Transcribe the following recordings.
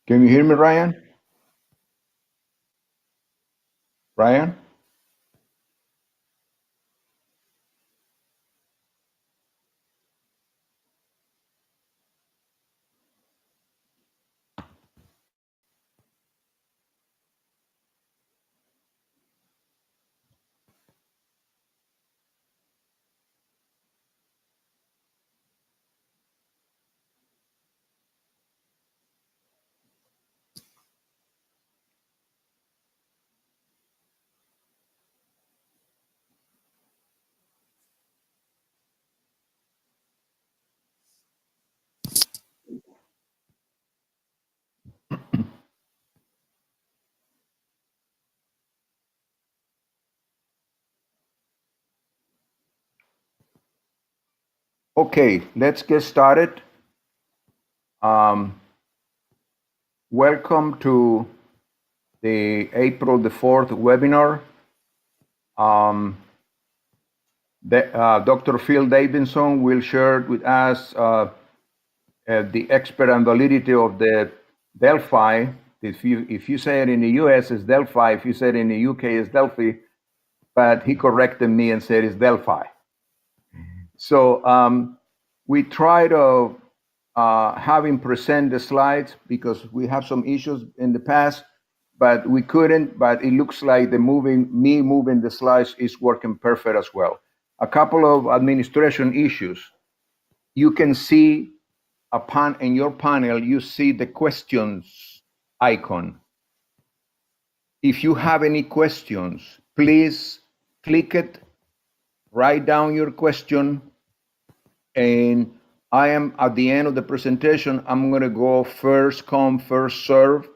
Can you hear me, Ryan? Ryan? Okay, let's get started. Um, Welcome to the April the 4th webinar. Dr. Phil Davidson will share with us the expert and validity of the Delphi. If you say it in the US, it's Delphi. If you say it in the UK, it's Delphi. But he corrected me and said it's Delphi. So we try to have him present the slides because we have some issues in the past, but we couldn't. But it looks like me moving the slides is working perfect as well. A couple of administration issues. You can see in your panel, you see the questions icon. If you have any questions, please click it, write down your question, and I am at the end of the presentation, I'm gonna go first come, first serve,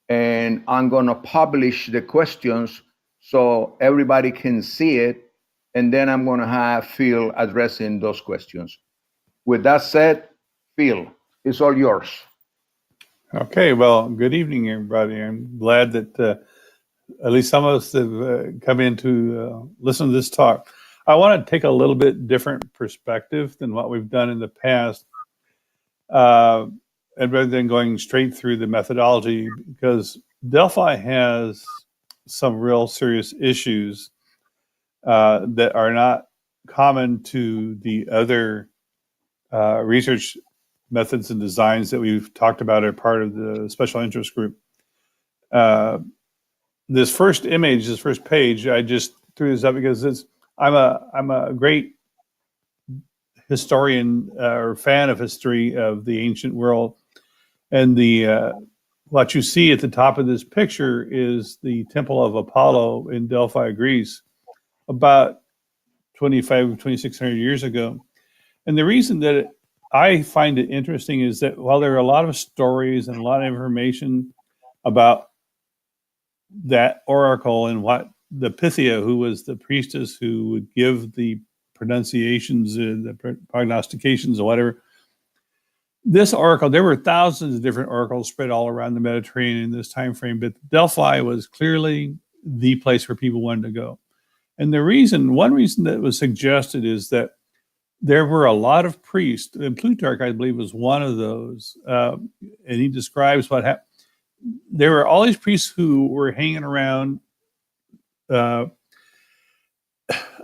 and I'm gonna publish the questions so everybody can see it, and then I'm gonna have Phil addressing those questions. With that said, Phil, it's all yours. Okay, well, good evening, everybody. I'm glad that at least some of us have come in to listen to this talk. I want to take a little bit different perspective than what we've done in the past, and rather than going straight through the methodology, because Delphi has some real serious issues that are not common to the other research methods and designs that we've talked about are part of the special interest group. This first image, this first page, I just threw this up because I'm a great historian or fan of history of the ancient world, and what you see at the top of this picture is the Temple of Apollo in Delphi, Greece, about 2,600 years ago. And the reason that I find it interesting is that while there are a lot of stories and a lot of information about that oracle and what the Pythia, who was the priestess who would give the pronunciations and the prognostications or whatever, this oracle, there were thousands of different oracles spread all around the Mediterranean in this time frame, but Delphi was clearly the place where people wanted to go. And one reason that was suggested is that there were a lot of priests, and Plutarch, I believe, was one of those. And he describes what happened. There were all these priests who were hanging around.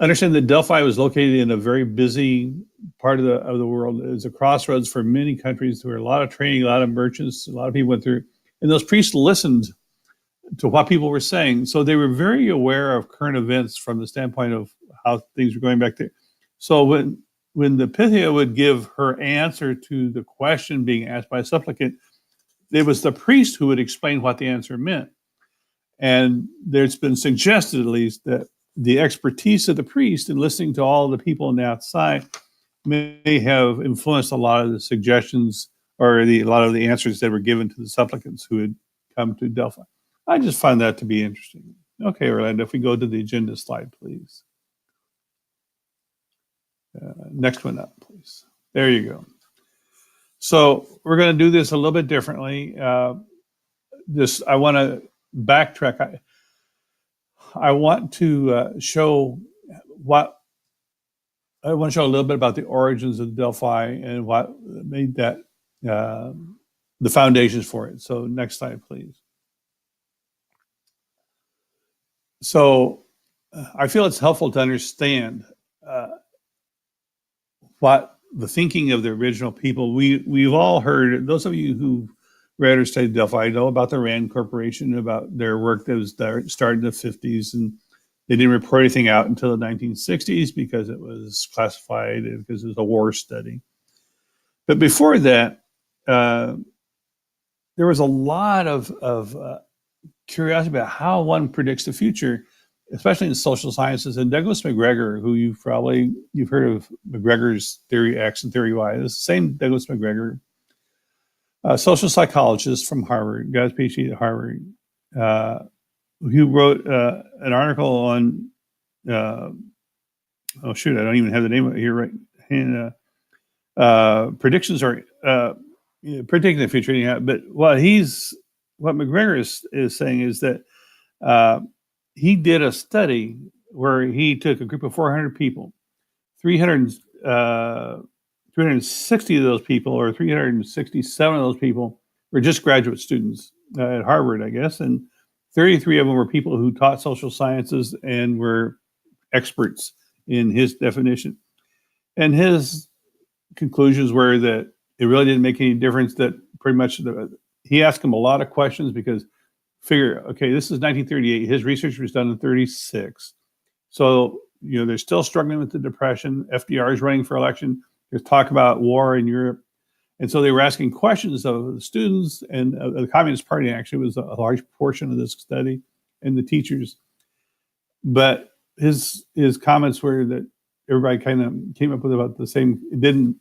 Understand that Delphi was located in a very busy part of the world. It was a crossroads for many countries. There were a lot of training, a lot of merchants, a lot of people went through. And those priests listened to what people were saying. So they were very aware of current events from the standpoint of how things were going back there. So when the Pythia would give her answer to the question being asked by a supplicant, it was the priest who would explain what the answer meant. And there's been suggested, at least, that the expertise of the priest in listening to all the people on the outside may have influenced a lot of the suggestions or a lot of the answers that were given to the supplicants who had come to Delphi. I just find that to be interesting. Okay, Orlando, if we go to the agenda slide, please. Next one up, please. There you go. So we're going to do this a little bit differently. I want to backtrack. I want to show a little bit about the origins of Delphi and what made that the foundations for it. So next slide, please. So I feel it's helpful to understand what the thinking of the original people. We've all heard, those of you who read or studied Delphi know about the Rand Corporation, about their work that was started in the 50s, and they didn't report anything out until the 1960s because it was classified and because it was a war study. But before that, there was a lot of curiosity about how one predicts the future, especially in social sciences. And Douglas McGregor, who you've heard of McGregor's theory X and theory Y. It's the same Douglas McGregor, a social psychologist from Harvard, got his PhD at Harvard, who wrote an article on, oh shoot, I don't even have the name of it here right. And predictions are predicting the future anyhow. But what McGregor is saying is that he did a study where he took a group of 400 people, 360 of those people, or 367 of those people, were just graduate students at Harvard, I guess, and 33 of them were people who taught social sciences and were experts in his definition. And his conclusions were that it really didn't make any difference, that pretty much he asked them a lot of questions because figure, okay, this is 1938. His research was done in 36. So, they're still struggling with the Depression. FDR is running for election. There's talk about war in Europe. And so they were asking questions of the students, and the Communist Party actually was a large portion of this study, and the teachers. But his comments were that everybody kind of came up with about the same.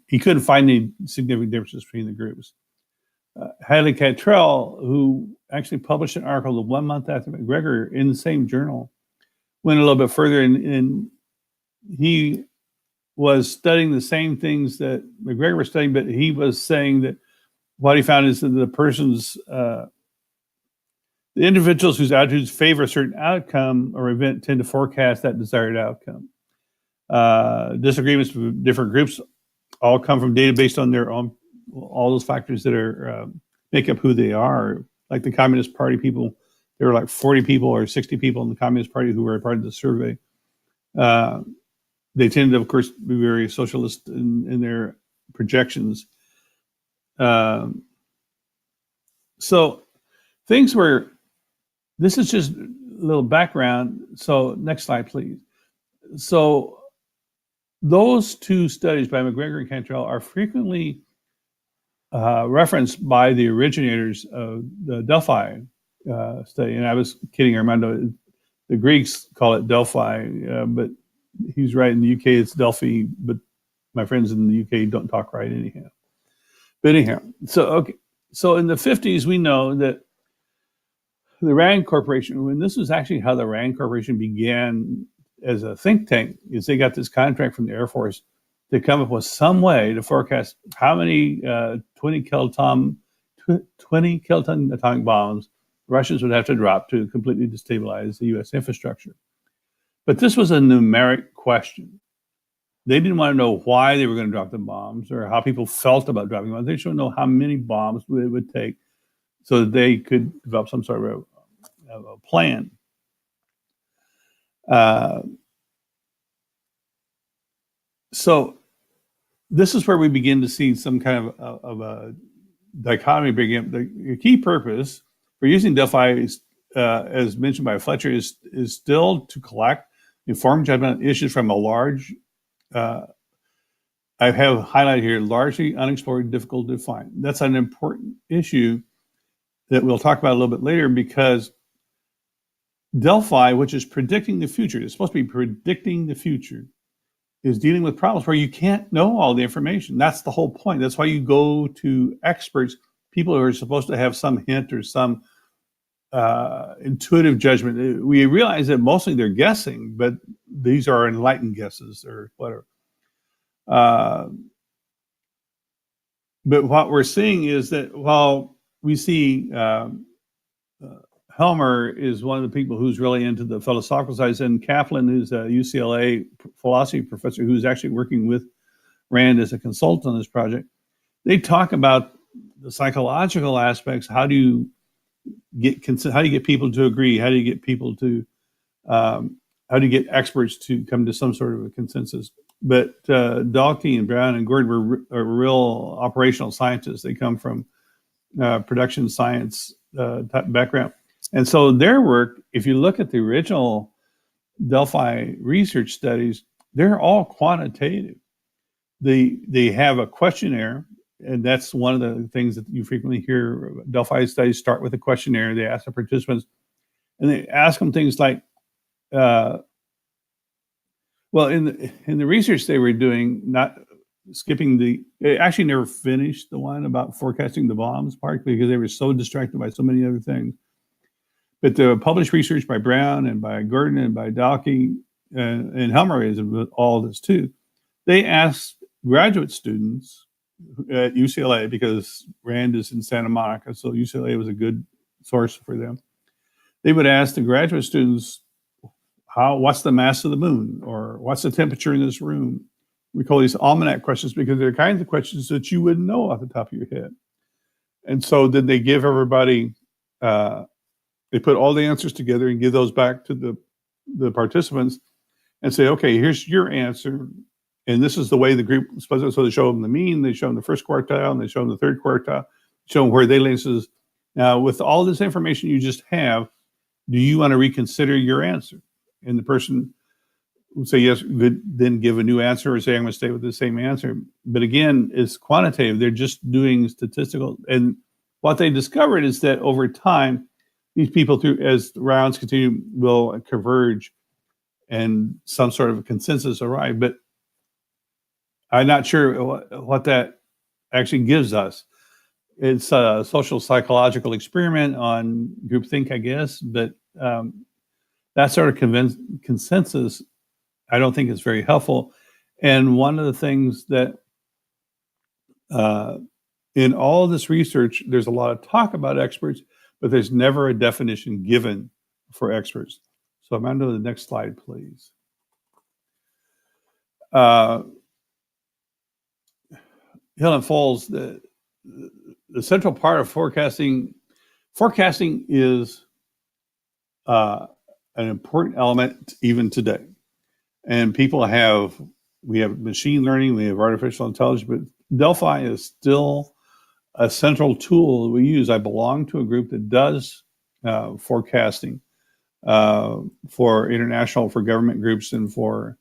He couldn't find any significant differences between the groups. Hadley Cantrell, who actually published an article the 1 month after McGregor in the same journal, went a little bit further, and he was studying the same things that McGregor was studying, but he was saying that what he found is that the individuals whose attitudes favor a certain outcome or event tend to forecast that desired outcome. Disagreements with different groups all come from data based on their own, all those factors that are make up who they are. Like the Communist Party people, there were like 40 people or 60 people in the Communist Party who were a part of the survey. They tend to, of course, be very socialist in their projections. So things were, this is just a little background. So next slide, please. So those two studies by McGregor and Cantrell are frequently referenced by the originators of the Delphi study. And I was kidding Armando. The Greeks call it Delphi, but he's right. In the UK, it's Delphi, but my friends in the UK don't talk right anyhow. But anyhow, so in the 50s, we know that the Rand Corporation, when this was actually how the Rand Corporation began as a think tank, is they got this contract from the Air Force to come up with some way to forecast how many 20 kiloton atomic bombs Russians would have to drop to completely destabilize the U.S. infrastructure. But this was a numeric question. They didn't want to know why they were going to drop the bombs or how people felt about dropping bombs. They just want to know how many bombs it would take so that they could develop some sort of a plan. So this is where we begin to see some kind of a dichotomy begin. The key purpose for using Delphi is, as mentioned by Fletcher, is still to collect informed judgment on issues from a large, I have highlighted here, largely unexplored, difficult to define. That's an important issue that we'll talk about a little bit later, because Delphi, which is predicting the future, it's supposed to be predicting the future, is dealing with problems where you can't know all the information. That's the whole point. That's why you go to experts, people who are supposed to have some hint or some intuitive judgment. We realize that mostly they're guessing, but these are enlightened guesses or whatever. But what we're seeing is that while we see Helmer is one of the people who's really into the philosophical side, and Kaplan, who's a UCLA philosophy professor who's actually working with Rand as a consultant on this project, they talk about the psychological aspects, how do you get people to agree? How do you get people to how do you get experts to come to some sort of a consensus? But Dalkey and Brown and Gordon are real operational scientists. They come from production science type background. And so their work, if you look at the original Delphi research studies, they're all quantitative. They have a questionnaire, and that's one of the things that you frequently hear. Delphi studies start with a questionnaire. They ask the participants, and they ask them things like, well, in the research they were doing, not skipping they actually never finished the one about forecasting the bombs, partly because they were so distracted by so many other things. But the published research by Brown and by Gordon and by Dalkey and Helmer is all this too. They asked graduate students at UCLA, because Rand is in Santa Monica, so UCLA was a good source for them. They would ask the graduate students, what's the mass of the moon? Or what's the temperature in this room? We call these almanac questions because they're kinds of questions that you wouldn't know off the top of your head. And so then they give everybody, they put all the answers together and give those back to the participants and say, okay, here's your answer. And this is the way the group, so they show them the mean, they show them the first quartile, and they show them the third quartile, show them where they lay. Now, with all this information you just have, do you want to reconsider your answer? And the person would say yes, then give a new answer, or say I'm going to stay with the same answer. But again, it's quantitative. They're just doing statistical. And what they discovered is that over time, these people, as the rounds continue, will converge and some sort of a consensus arrive. But I'm not sure what that actually gives us. It's a social psychological experiment on groupthink, I guess, but that sort of consensus, I don't think is very helpful. And one of the things that in all of this research, there's a lot of talk about experts, but there's never a definition given for experts. So I'm on to the next slide, please. Hill and Foles, the central part of forecasting is an important element even today. And we have machine learning, we have artificial intelligence, but Delphi is still a central tool that we use. I belong to a group that does forecasting for government groups and for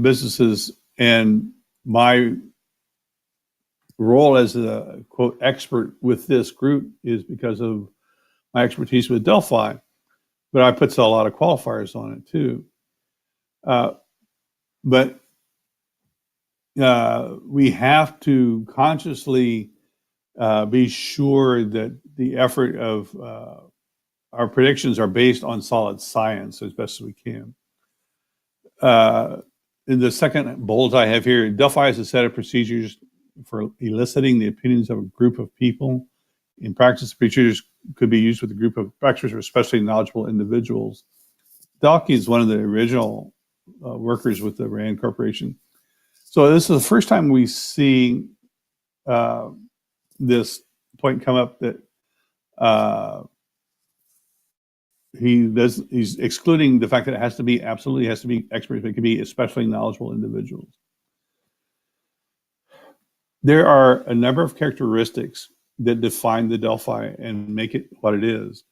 businesses. And my role as a quote expert with this group is because of my expertise with Delphi, but I put a lot of qualifiers on it too. But we have to consciously be sure that the effort of our predictions are based on solid science as best as we can. In the second bold I have here, Delphi is a set of procedures for eliciting the opinions of a group of people. In practice, procedures could be used with a group of experts or especially knowledgeable individuals. Dalkey is one of the original workers with the Rand Corporation. So this is the first time we see this point come up that he's excluding the fact that it absolutely has to be experts, but it could be especially knowledgeable individuals. There are a number of characteristics that define the Delphi and make it what it is.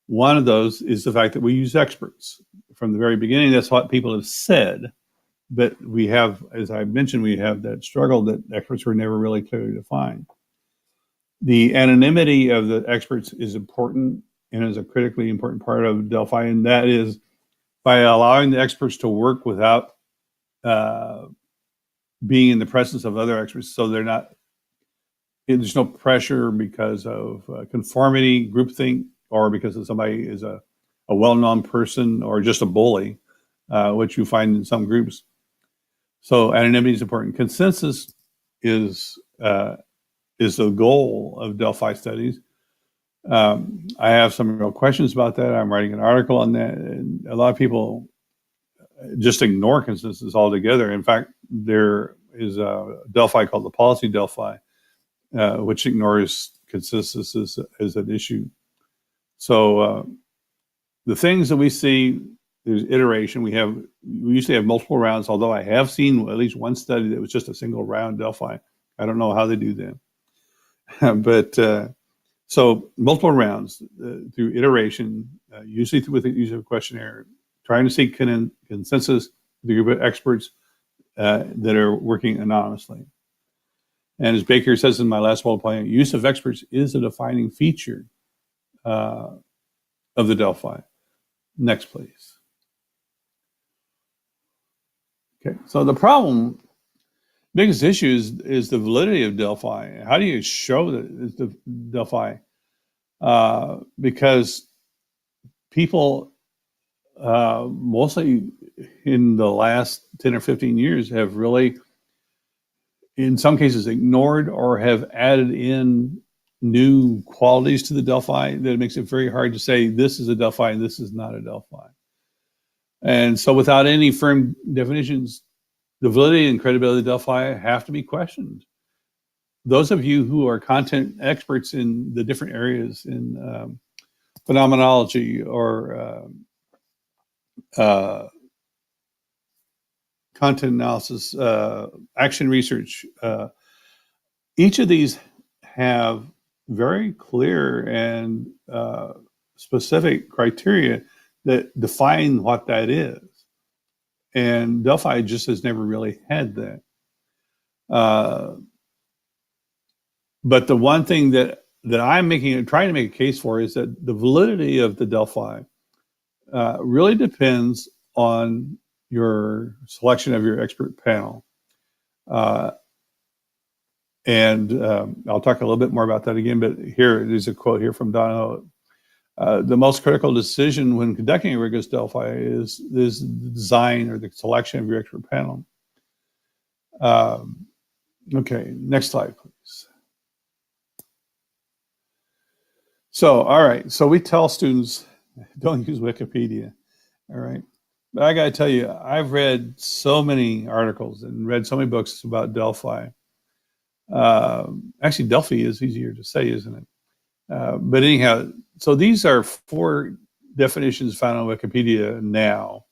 One of those is the fact that we use experts. From the very beginning, that's what people have said. But we have, as I mentioned, we have that struggle that experts were never really clearly defined. The anonymity of the experts is important and is a critically important part of Delphi, and that is by allowing the experts to work without being in the presence of other experts, so there's no pressure because of conformity, groupthink, or because of somebody is a well-known person or just a bully, which you find in some groups. So anonymity is important. Consensus is the goal of Delphi studies. I have some real questions about that. I'm writing an article on that. And a lot of people just ignore consensus altogether. In fact, there is a Delphi called the Policy Delphi, which ignores consensus as an issue. So the things that we see, there's iteration. We usually have multiple rounds, although I have seen at least one study that was just a single round Delphi. I don't know how they do that. But so multiple rounds through iteration, usually with the use of a questionnaire, trying to seek consensus with a group of experts that are working anonymously. And as Baker says in my last bullet point, use of experts is a defining feature of the Delphi. Next, please. Okay, so the biggest issue is the validity of Delphi. How do you show that it's the Delphi? Because people, mostly in the last 10 or 15 years, have really, in some cases, ignored or have added in new qualities to the Delphi that makes it very hard to say this is a Delphi and this is not a Delphi. And so without any firm definitions, the validity and credibility of Delphi have to be questioned. Those of you who are content experts in the different areas in phenomenology or content analysis, action research, each of these have very clear and specific criteria that define what that is. And Delphi just has never really had that. But the one thing that I'm trying to make a case for is that the validity of the Delphi really depends on your selection of your expert panel. And I'll talk a little bit more about that again, but here is a quote here from Donahoe. The most critical decision when conducting a rigorous Delphi is the design or the selection of your expert panel. Okay, next slide, please. So, all right, so we tell students, don't use Wikipedia, all right? But I gotta tell you, I've read so many articles and read so many books about Delphi. Actually, Delphi is easier to say, isn't it? But anyhow, so these are 4 definitions found on Wikipedia now.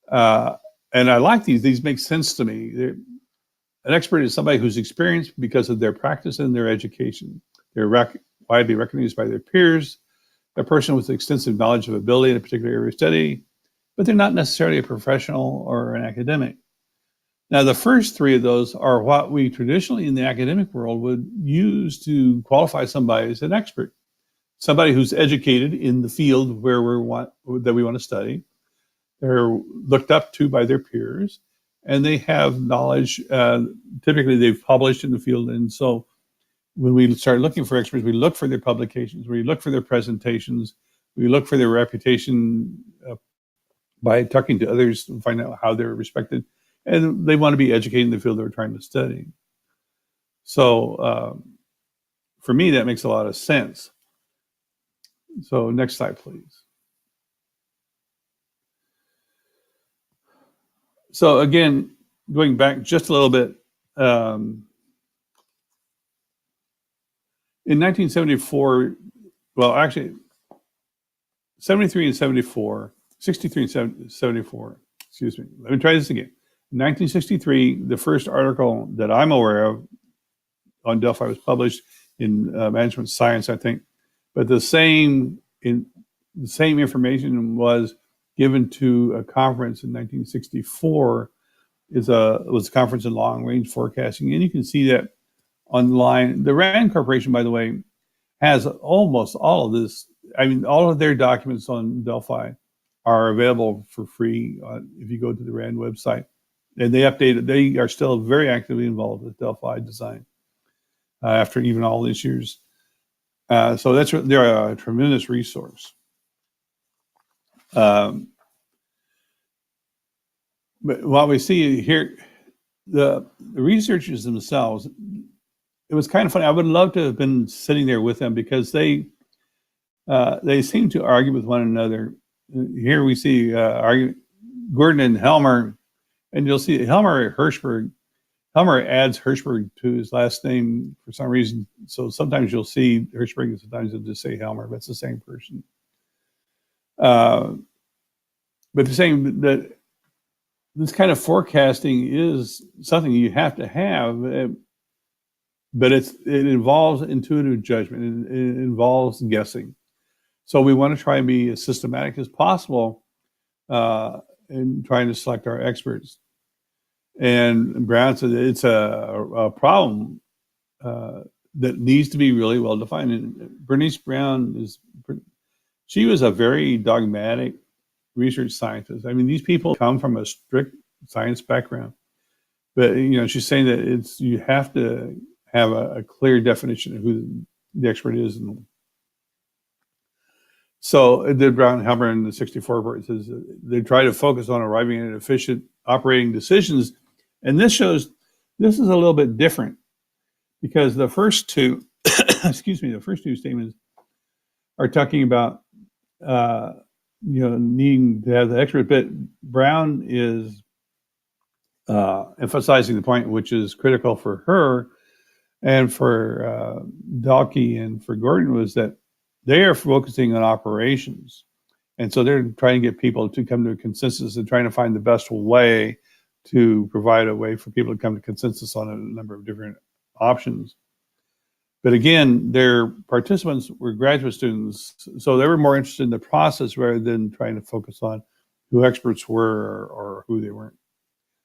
And I like these. These make sense to me. An expert is somebody who's experienced because of their practice and their education. They're widely recognized by their peers, a person with extensive knowledge of ability in a particular area of study, but they're not necessarily a professional or an academic. Now, the first 3 of those are what we traditionally in the academic world would use to qualify somebody as an expert. Somebody who's educated in the field that we want to study. They're looked up to by their peers, and they have knowledge. Typically, they've published in the field. And so when we start looking for experts, we look for their publications, we look for their presentations, we look for their reputation by talking to others to find out how they're respected. And they want to be educated in the field they're trying to study. So for me, that makes a lot of sense. So next slide, please. So again, going back just a little bit, in 1974, well, actually, 73 and 74, 63 and 74, excuse me. Let me try this again. In 1963, the first article that I'm aware of on Delphi was published in Management Science, I think. But the same information was given to a conference in 1964. Was a conference in long range forecasting, and you can see that online. The RAND Corporation, by the way, has almost all of this. I mean, all of their documents on Delphi are available for free if you go to the RAND website. And they update it. They are still very actively involved with Delphi design after even all these years. So they're a tremendous resource. But what we see here, the researchers themselves, it was kind of funny. I would love to have been sitting there with them because they seem to argue with one another. Here we see Gordon and Helmer, and you'll see Helmer Hirschberg Helmer adds Hirschberg to his last name for some reason. So sometimes you'll see Hirschberg and sometimes you'll just say Helmer, but it's the same person. But the same that this kind of forecasting is something you have to have, but it involves intuitive judgment. It involves guessing. So we want to try and be as systematic as possible in trying to select our experts. And Brown said it's a problem that needs to be really well defined. And Bernice Brown she was a very dogmatic research scientist. I mean, these people come from a strict science background, but she's saying that you have to have a clear definition of who the expert is. And so it did Brown and Helmer in the 64 report. It says they try to focus on arriving at efficient operating decisions. And this is a little bit different because the first two, the first two statements are talking about, needing to have the expert. But Brown is emphasizing the point, which is critical for her and for Dalkey and for Gordon, was that they are focusing on operations. And so they're trying to get people to come to a consensus and trying to find the best way to provide a way for people to come to consensus on a number of different options. But again, their participants were graduate students, so they were more interested in the process rather than trying to focus on who experts were or who they weren't.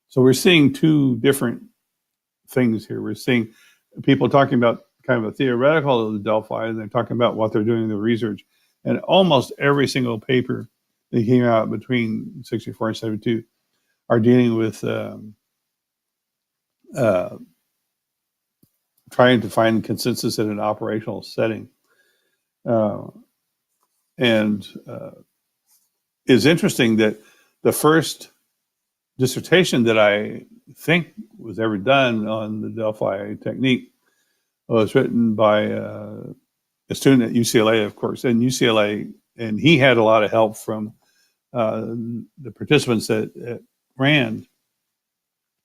So we're seeing two different things here. We're seeing people talking about kind of a theoretical of the Delphi, and they're talking about what they're doing in the research. And almost every single paper that came out between 64 and 72 are dealing with trying to find consensus in an operational setting. And it's interesting that the first dissertation that I think was ever done on the Delphi technique was written by a student at UCLA, of course, and he had a lot of help from the participants at Rand.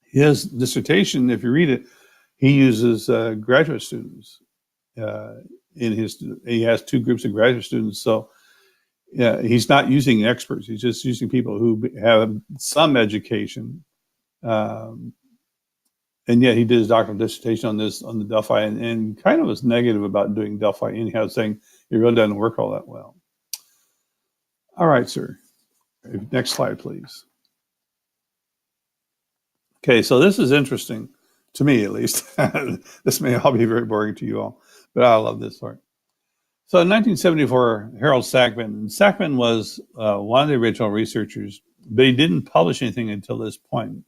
His dissertation, if you read it, he uses graduate students. He has two groups of graduate students, so he's not using experts. He's just using people who have some education. And yet he did his doctoral dissertation on the Delphi and kind of was negative about doing Delphi anyhow, saying it really doesn't work all that well. All right, sir. Next slide, please. Okay, so this is interesting, to me at least. This may all be very boring to you all, but I love this part. So in 1974, Harold Sackman was one of the original researchers, but he didn't publish anything until this point.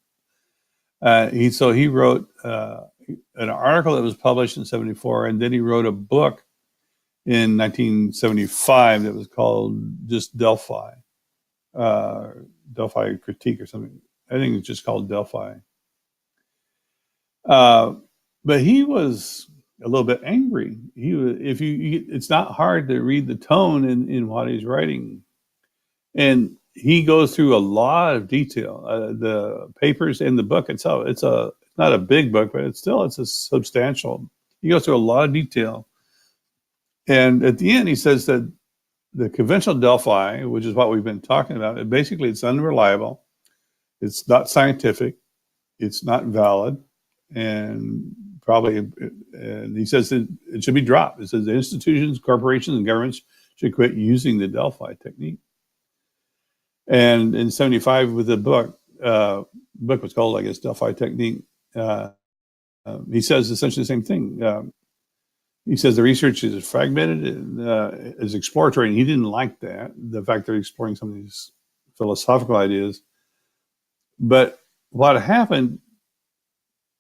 He wrote an article that was published in 74, and then he wrote a book in 1975 that was called just Delphi, Delphi Critique or something. I think it's just called Delphi. But he was a little bit angry. It's not hard to read the tone in what he's writing. And he goes through a lot of detail. The papers in the book itself, it's not a big book, but it's a substantial. He goes through a lot of detail. And at the end, he says that the conventional Delphi, which is what we've been talking about, basically it's unreliable. It's not scientific. It's not valid. And he says that it should be dropped. It says the institutions, corporations, and governments should quit using the Delphi technique. And in 75, with the book was called, I guess, Delphi Technique, he says essentially the same thing. He says the research is fragmented and is exploratory, and he didn't like that, the fact they're exploring some of these philosophical ideas. But what happened,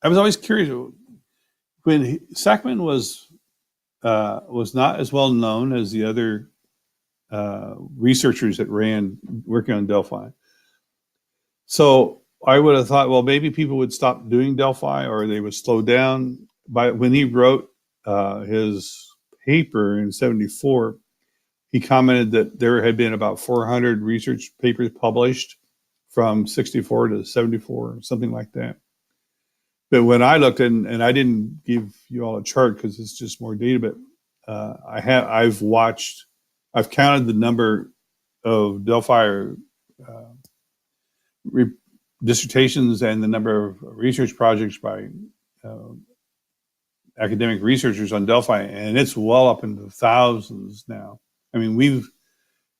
I was always curious, when Sackman was not as well known as the other researchers at Rand working on Delphi. So I would have thought, well, maybe people would stop doing Delphi or they would slow down. But when he wrote his paper in 74, he commented that there had been about 400 research papers published from 64 to 74, something like that. But when I looked, and I didn't give you all a chart because it's just more data, but I've counted the number of Delphi dissertations and the number of research projects by academic researchers on Delphi, and it's well up into the thousands now. I mean,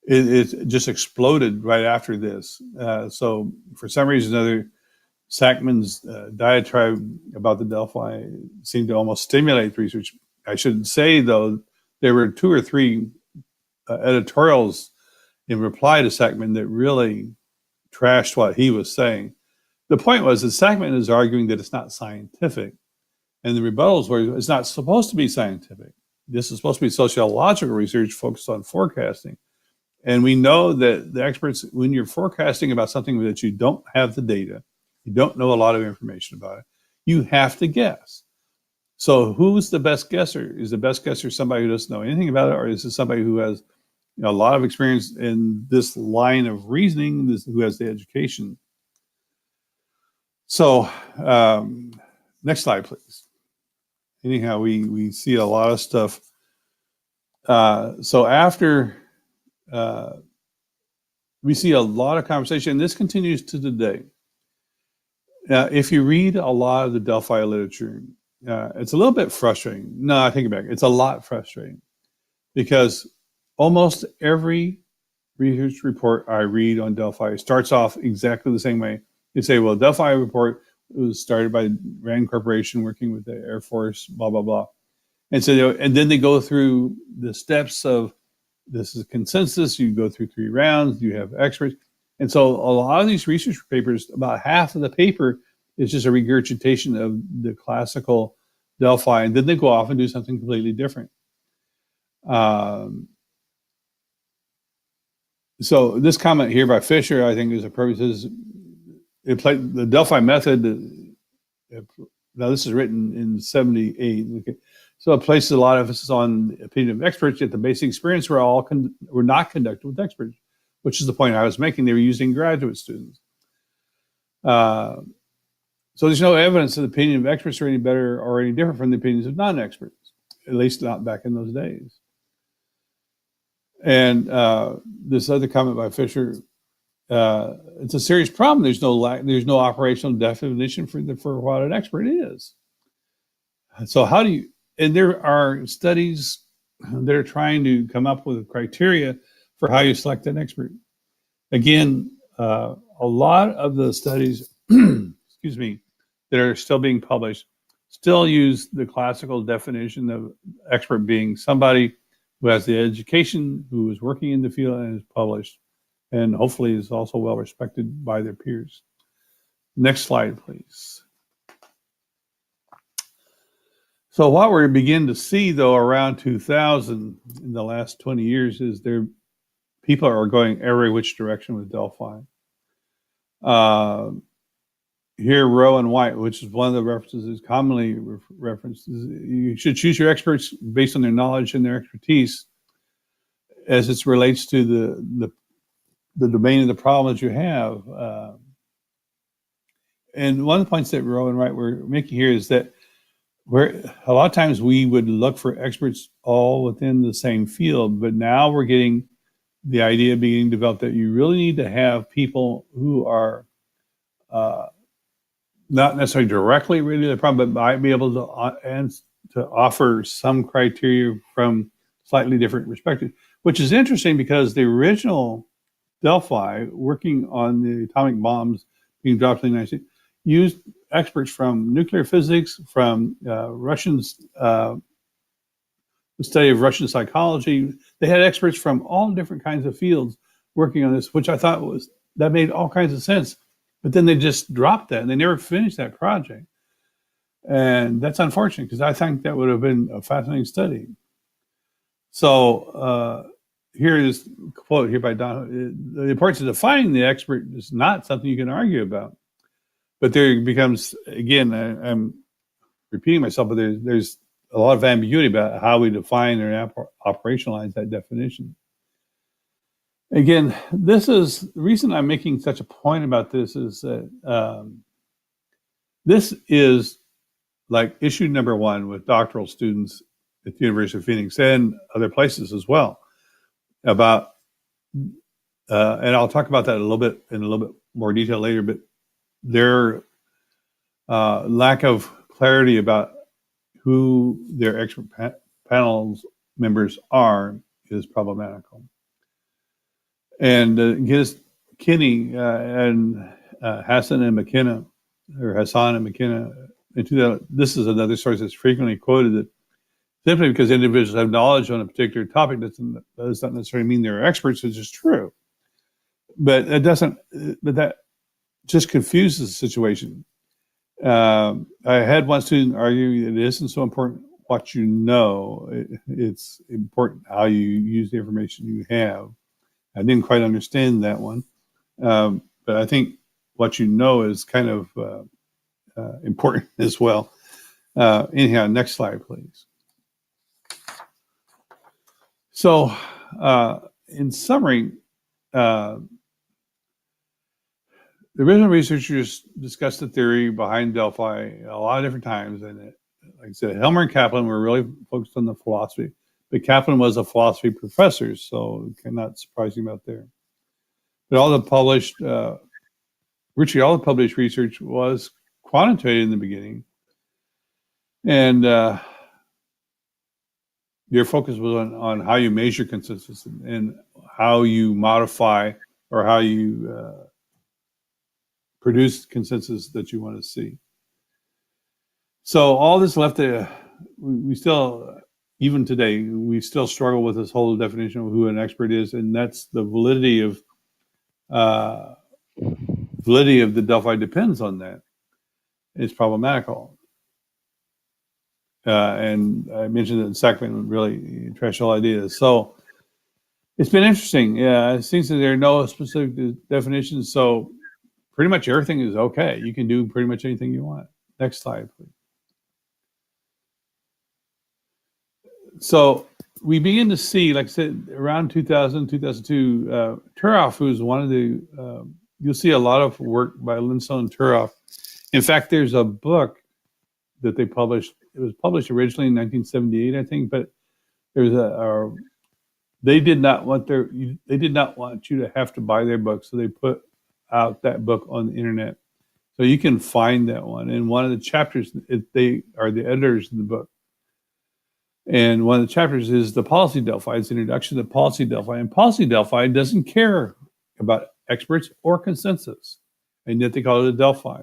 it just exploded right after this. So for some reason or other, Sackman's diatribe about the Delphi seemed to almost stimulate research. I should say, though, there were 2 or 3 editorials in reply to Sackman that really trashed what he was saying. The point was that Sackman is arguing that it's not scientific, and the rebuttals were it's not supposed to be scientific. This is supposed to be sociological research focused on forecasting. And we know that the experts, when you're forecasting about something that you don't have the data, you don't know a lot of information about it, you have to guess. So who's the best guesser? Is the best guesser somebody who doesn't know anything about it, or is it somebody who has a lot of experience in this line of reasoning, who has the education? So next slide, please. Anyhow, we see a lot of stuff. So after we see a lot of conversation, and this continues to today. If you read a lot of the Delphi literature, it's a little bit frustrating. No, I take it back. It's a lot frustrating because almost every research report I read on Delphi starts off exactly the same way. They say, well, Delphi report was started by Rand Corporation working with the Air Force, blah, blah, blah. And so, and then they go through the steps of this is consensus. You go through 3 rounds, you have experts. And so a lot of these research papers, about half of the paper is just a regurgitation of the classical Delphi. And then they go off and do something completely different. So this comment here by Fisher, I think, is a purpose. The Delphi method. Now this is written in 78. Okay. So it places a lot of emphasis on the opinion of experts, yet the basic experience were not conducted with experts, which is the point I was making. They were using graduate students. So there's no evidence that the opinion of experts are any better or any different from the opinions of non-experts, at least not back in those days. And this other comment by Fisher, it's a serious problem. There's no operational definition for what an expert is. So how do you? And there are studies that are trying to come up with criteria for how you select an expert. Again, a lot of the studies, excuse me, that are still being published still use the classical definition of expert being somebody who has the education, who is working in the field and is published, and hopefully is also well respected by their peers. Next slide, please. So what we're beginning to see, though, around 2000 in the last 20 years is people are going every which direction with Delphi. Here, Rowe and White, which is one of the references is commonly referenced, is you should choose your experts based on their knowledge and their expertise as it relates to the domain of the problem that you have. And one of the points that Rowe and White were making here is that a lot of times we would look for experts all within the same field, but now we're getting the idea being developed that you really need to have people who are not necessarily directly related to the problem, but might be able to offer some criteria from slightly different perspectives, which is interesting because the original Delphi, working on the atomic bombs being dropped in the United States, used experts from nuclear physics, from Russians, the study of Russian psychology. They had experts from all different kinds of fields working on this, which I thought that made all kinds of sense. But then they just dropped that and they never finished that project. And that's unfortunate because I think that would have been a fascinating study. So here is a quote here by Don. The importance of defining the expert is not something you can argue about. But there becomes, again, I'm repeating myself, but there's a lot of ambiguity about how we define or operationalize that definition. Again, this is the reason I'm making such a point about this is that this is like issue number 1 with doctoral students at the University of Phoenix and other places as well about, and I'll talk about that in a little bit more detail later, but their lack of clarity about who their expert panels members are is problematical. And Kinney and Hassan and McKenna, this is another source that's frequently quoted, that simply because individuals have knowledge on a particular topic does not necessarily mean they're experts, which is true. But that just confuses the situation. I had one student argue that it isn't so important what you know, it's important how you use the information you have. I didn't quite understand that one, but I think what you know is kind of important as well. Anyhow, next slide, please. So, in summary, the original researchers discussed the theory behind Delphi a lot of different times, and like I said, Helmer and Kaplan were really focused on the philosophy, but Kaplan was a philosophy professor, so not surprising about there. But virtually all the published research was quantitative in the beginning, and their focus was on how you measure consensus and how you modify or how you produce consensus that you want to see. So all this left, we still, even today, we still struggle with this whole definition of who an expert is, and that's the validity of the Delphi depends on that. It's problematical. And I mentioned that Sackman really trashed all ideas. So it's been interesting. Yeah, it seems that there are no specific definitions. So pretty much everything is okay. You can do pretty much anything you want. Next slide, please. So we begin to see, like I said, around 2000, 2002, Turoff, who's one of the, you'll see a lot of work by Linson and Turoff. In fact, there's a book that they published. It was published originally in 1978, I think, but there's they did not want you to have to buy their book, so they put out that book on the internet, so you can find that one. And one of the chapters, they are the editors of the book, and one of the chapters is the Policy Delphi. It's an introduction to Policy Delphi, and Policy Delphi doesn't care about experts or consensus, and yet they call it a Delphi.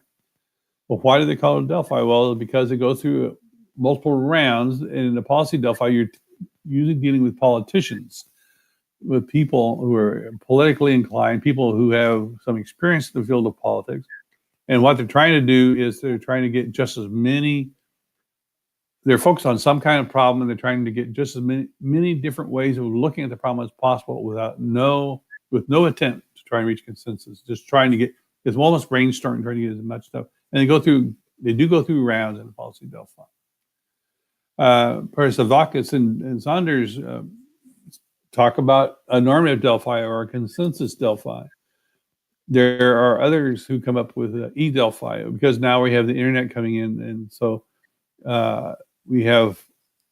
Well, why do they call it a Delphi? Well, because it goes through multiple rounds, and in the Policy Delphi, you're usually dealing with politicians, with people who are politically inclined, people who have some experience in the field of politics. And what they're trying to do is they're trying to get just as many, they're focused on some kind of problem, and they're trying to get just as many different ways of looking at the problem as possible with no attempt to try and reach consensus, just trying to get, it's almost brainstorming, trying to get as much stuff. And they do go through rounds in the Policy Delphi. Savakis and Saunders talk about a normative Delphi or a consensus Delphi. There are others who come up with e-Delphi, because now we have the internet coming in, and so we have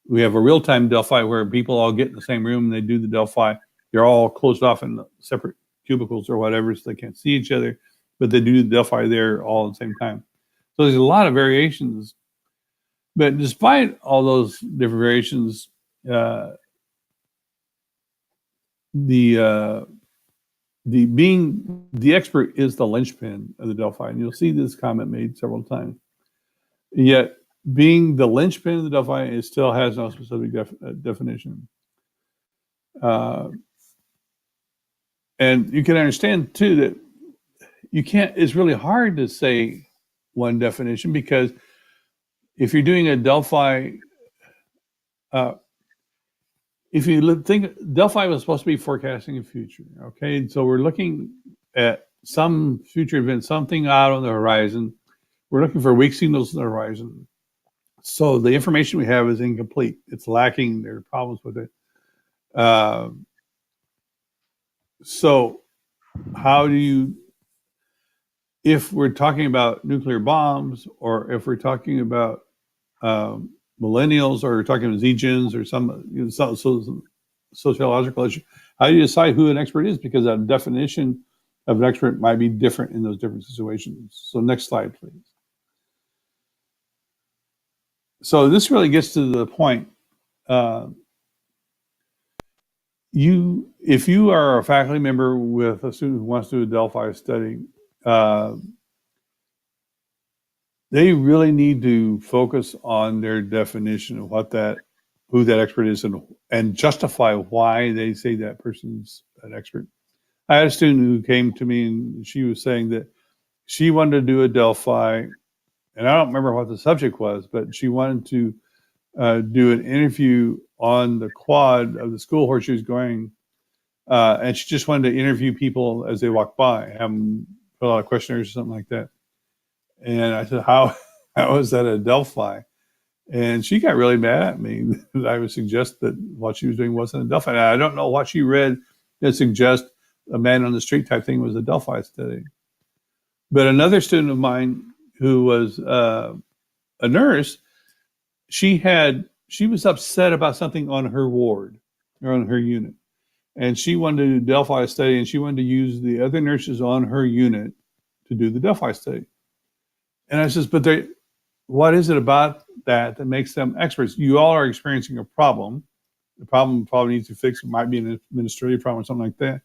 a real-time Delphi where people all get in the same room and they do the Delphi. They're all closed off in separate cubicles or whatever, so they can't see each other, but they do the Delphi there all at the same time. So there's a lot of variations. But despite all those different variations, the being the expert is the linchpin of the Delphi, and you'll see this comment made several times. Yet, being the linchpin of the Delphi, it still has no specific definition. And you can understand too that you can't. It's really hard to say one definition, because if you're doing a Delphi, if you think Delphi was supposed to be forecasting the future, okay? So we're looking at some future event, something out on the horizon. We're looking for weak signals on the horizon. So the information we have is incomplete. It's lacking. There are problems with it. So how do you, if we're talking about nuclear bombs, or if we're talking about millennials or talking to Z-gens or some, sociological issue. How do you decide who an expert is? Because that definition of an expert might be different in those different situations. So next slide, please. So this really gets to the point. If you are a faculty member with a student who wants to do a Delphi study, they really need to focus on their definition of who that expert is and justify why they say that person's an expert. I had a student who came to me and she was saying that she wanted to do a Delphi, and I don't remember what the subject was, but she wanted to do an interview on the quad of the school where she was going, and she just wanted to interview people as they walked by, have them fill out questionnaires or something like that. And I said, how is that a Delphi? And she got really mad at me that I would suggest that what she was doing wasn't a Delphi. And I don't know what she read that suggests a man on the street type thing was a Delphi study. But another student of mine who was a nurse, she was upset about something on her ward or on her unit. And she wanted to do Delphi study, and she wanted to use the other nurses on her unit to do the Delphi study. And I says, but what is it about that makes them experts? You all are experiencing a problem. The problem probably needs to be fixed. It might be an administrative problem or something like that.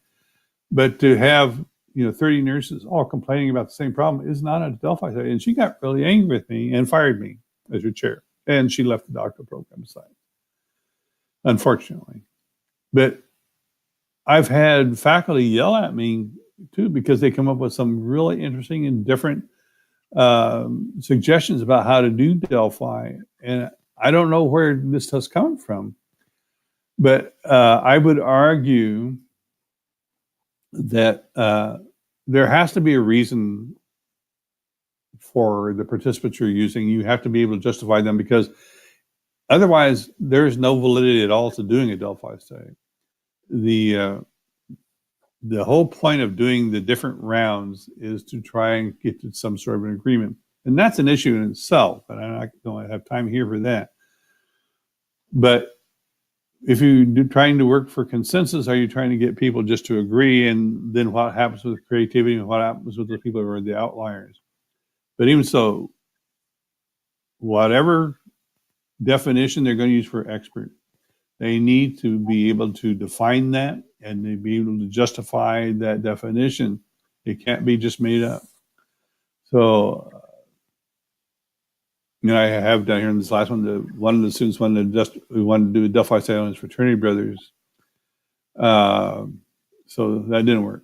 But to have 30 nurses all complaining about the same problem is not a Delphi study. And she got really angry with me and fired me as your chair. And she left the doctoral program aside, unfortunately. But I've had faculty yell at me too because they come up with some really interesting and different suggestions about how to do Delphi, and I don't know where this has come from, but I would argue that there has to be a reason for the participants you're using. You have to be able to justify them, because otherwise there's no validity at all to doing a Delphi study. The whole point of doing the different rounds is to try and get to some sort of an agreement. And that's an issue in itself, and I don't have time here for that. But if you're trying to work for consensus, are you trying to get people just to agree? And then what happens with creativity and what happens with the people who are the outliers? But even so, whatever definition they're going to use for expert, they need to be able to define that, and they be able to justify that definition. It can't be just made up. So, I have down here in this last one, one of the students wanted to do a Delphi study on his fraternity brothers. So that didn't work.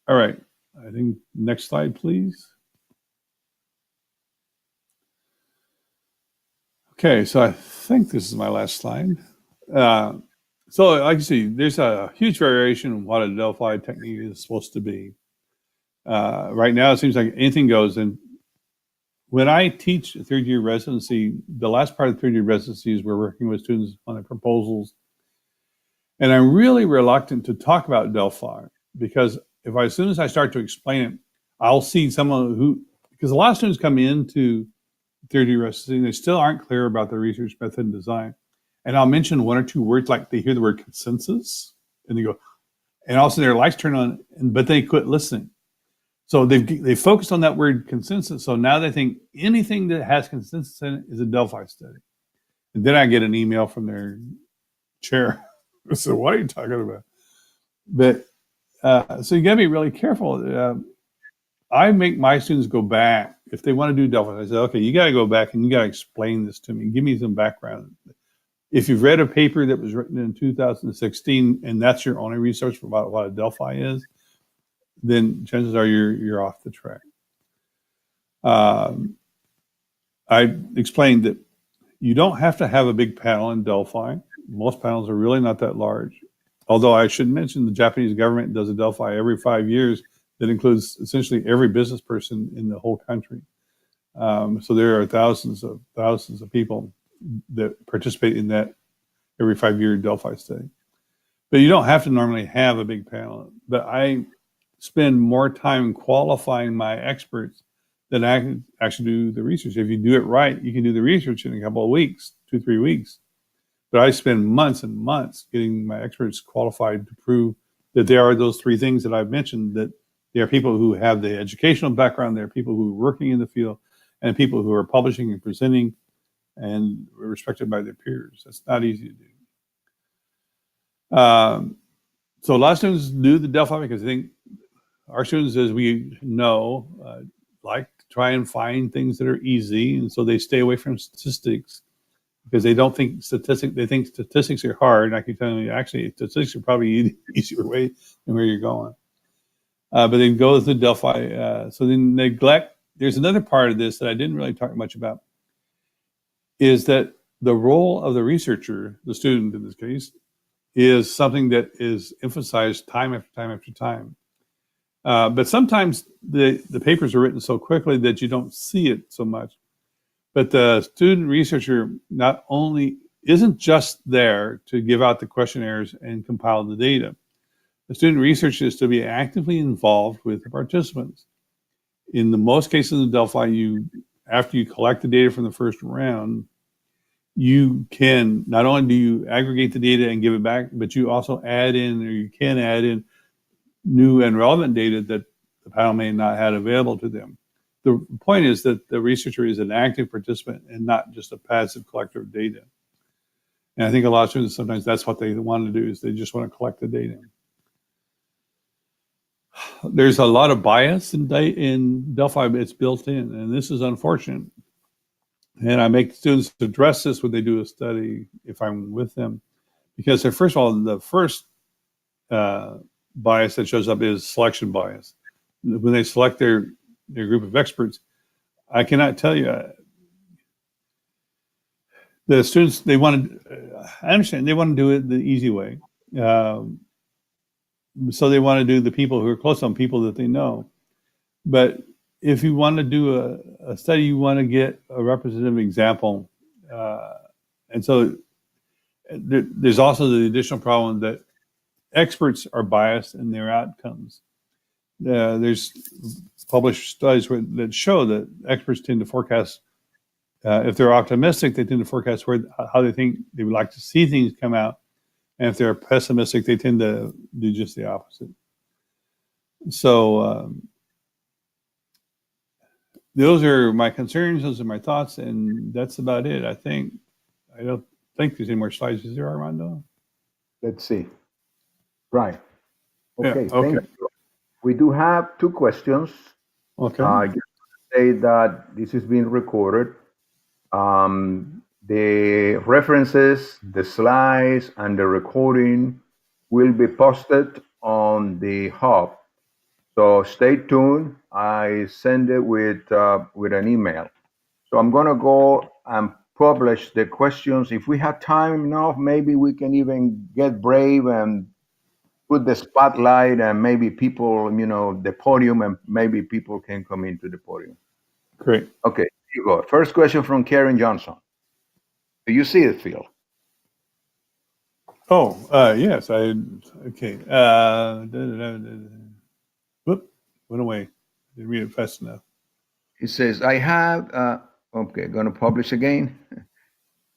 All right. I think next slide, please. Okay, so I think this is my last slide. So like you see, there's a huge variation in what a Delphi technique is supposed to be. Right now, it seems like anything goes. And when I teach a third-year residency, the last part of the third-year residency is we're working with students on their proposals. And I'm really reluctant to talk about Delphi, because as soon as I start to explain it, I'll see someone because a lot of students come into third-year residency and they still aren't clear about the research method and design. And I'll mention one or two words, like they hear the word consensus, and they go, and all of a sudden their lights turn on, but they quit listening. So they focused on that word consensus. So now they think anything that has consensus in it is a Delphi study. And then I get an email from their chair. So what are you talking about? But so you got to be really careful. I make my students go back if they want to do Delphi. I say, okay, you got to go back and you got to explain this to me. Give me some background. If you've read a paper that was written in 2016 and that's your only research about what a Delphi is, then chances are you're off the track. I explained that you don't have to have a big panel in Delphi. Most panels are really not that large. Although I should mention the Japanese government does a Delphi every 5 years that includes essentially every business person in the whole country. So there are thousands of people that participate in that every 5-year Delphi study. But you don't have to normally have a big panel. But I spend more time qualifying my experts than actually do the research. If you do it right, you can do the research in a couple of weeks, 2-3 weeks. But I spend months and months getting my experts qualified to prove that there are those three things that I've mentioned, that there are people who have the educational background, there are people who are working in the field, and people who are publishing and presenting and respected by their peers. That's not easy to do. So a lot of students do the Delphi because I think our students, as we know, like to try and find things that are easy, and so they stay away from statistics because they don't think statistics. They think statistics are hard. And I can tell you, actually, statistics are probably the easier way than where you're going. But then go with the Delphi. So then neglect. There's another part of this that I didn't really talk much about, is that the role of the researcher, the student in this case, is something that is emphasized time after time after time. But sometimes the papers are written so quickly that you don't see it so much. But the student researcher not only isn't just there to give out the questionnaires and compile the data. The student researcher is to be actively involved with the participants. In the most cases of Delphi, after you collect the data from the first round, you can, not only do you aggregate the data and give it back, but you also add in, or you can add in, new and relevant data that the panel may not have available to them. The point is that the researcher is an active participant and not just a passive collector of data. And I think a lot of students, sometimes that's what they want to do, is they just want to collect the data. There's a lot of bias in Delphi. It's built in, and this is unfortunate. And I make students address this when they do a study, if I'm with them, because first of all, the first bias that shows up is selection bias. When they select their group of experts, I cannot tell you. The students, I understand, they want to do it the easy way. So they want to do the people who are close on people that they know. But if you want to do a study, you want to get a representative example. And so there's also the additional problem that experts are biased in their outcomes. There's published studies that show that experts tend to forecast, if they're optimistic, they tend to forecast how they think they would like to see things come out. And if they're pessimistic, they tend to do just the opposite. So those are my concerns, those are my thoughts, and that's about it. I don't think there's any more slides. Is there, Armando? Let's see. Right. Okay, Yeah, okay. thank you. We do have two questions. Okay. Just to say that this is being recorded. The references, the slides, and the recording will be posted on the hub. So stay tuned. I send it with an email. So I'm gonna go and publish the questions. If we have time enough, maybe we can even get brave and put the spotlight and maybe people, the podium, and maybe people can come into the podium. Great. Okay, here you go. First question from Karen Johnson. Do you see it, Phil? Oh, yes. Okay. Whoop, went away. Didn't read it fast enough. It says, I have, okay, gonna publish again.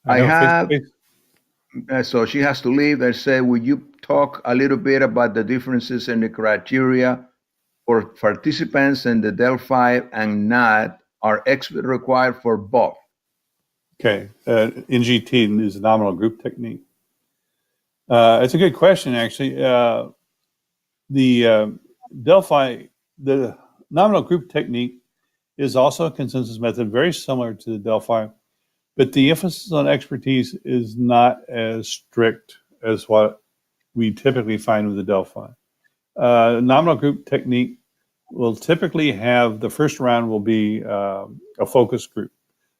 I know, face-to-face. So she has to leave and say, would you talk a little bit about the differences in the criteria for participants in the Delphi and NAT? Are experts required for both? Okay. NGT is a nominal group technique. It's a good question, actually. The Delphi, the nominal group technique is also a consensus method, very similar to the Delphi, but the emphasis on expertise is not as strict as what we typically find with the Delphi. Nominal group technique will typically have, the first round will be a focus group.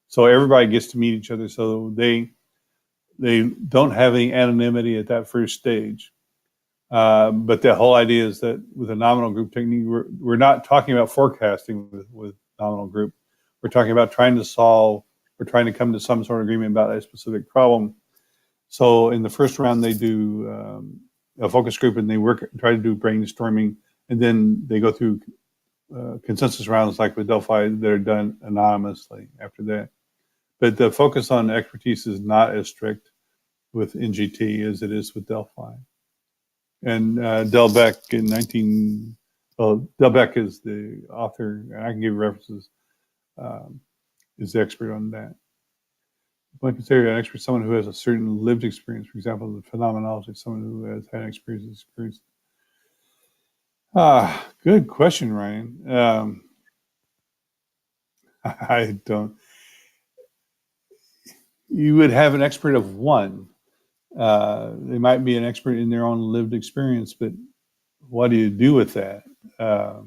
So everybody gets to meet each other, so they don't have any anonymity at that first stage. But the whole idea is that with a nominal group technique, we're not talking about forecasting with nominal group. We're talking about trying to come to some sort of agreement about a specific problem. So in the first round, they do a focus group and they try to do brainstorming, and then they go through consensus rounds like with Delphi that are done anonymously after that. But the focus on expertise is not as strict with NGT as it is with Delphi. And Delbeck Delbeck is the author, and I can give you references, is the expert on that. One consider an expert someone who has a certain lived experience, for example, the phenomenology, someone who has had experience. Good question, Ryan. I don't. You would have an expert of one. They might be an expert in their own lived experience, but what do you do with that? I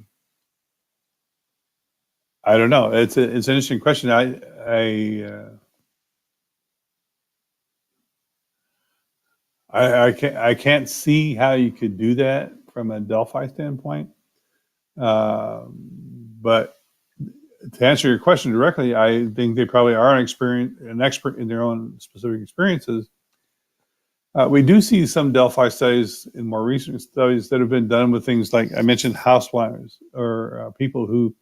don't know. It's an interesting question. I can't see how you could do that from a Delphi standpoint. But to answer your question directly, I think they probably are an expert in their own specific experiences. We do see some Delphi studies in more recent studies that have been done with things like I mentioned housewives or people who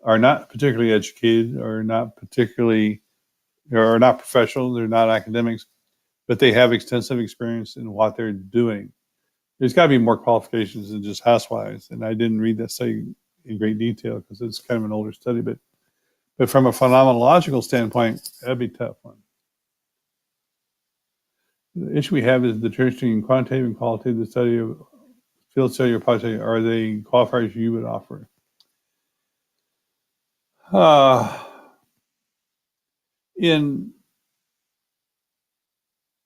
are not particularly educated or not professional, they're not academics, but they have extensive experience in what they're doing. There's got to be more qualifications than just housewives, and I didn't read that study in great detail because it's kind of an older study, but from a phenomenological standpoint, that'd be a tough one. The issue we have is the difference between quantitative and qualitative. The study of field study or pod study, are they qualifiers you would offer? In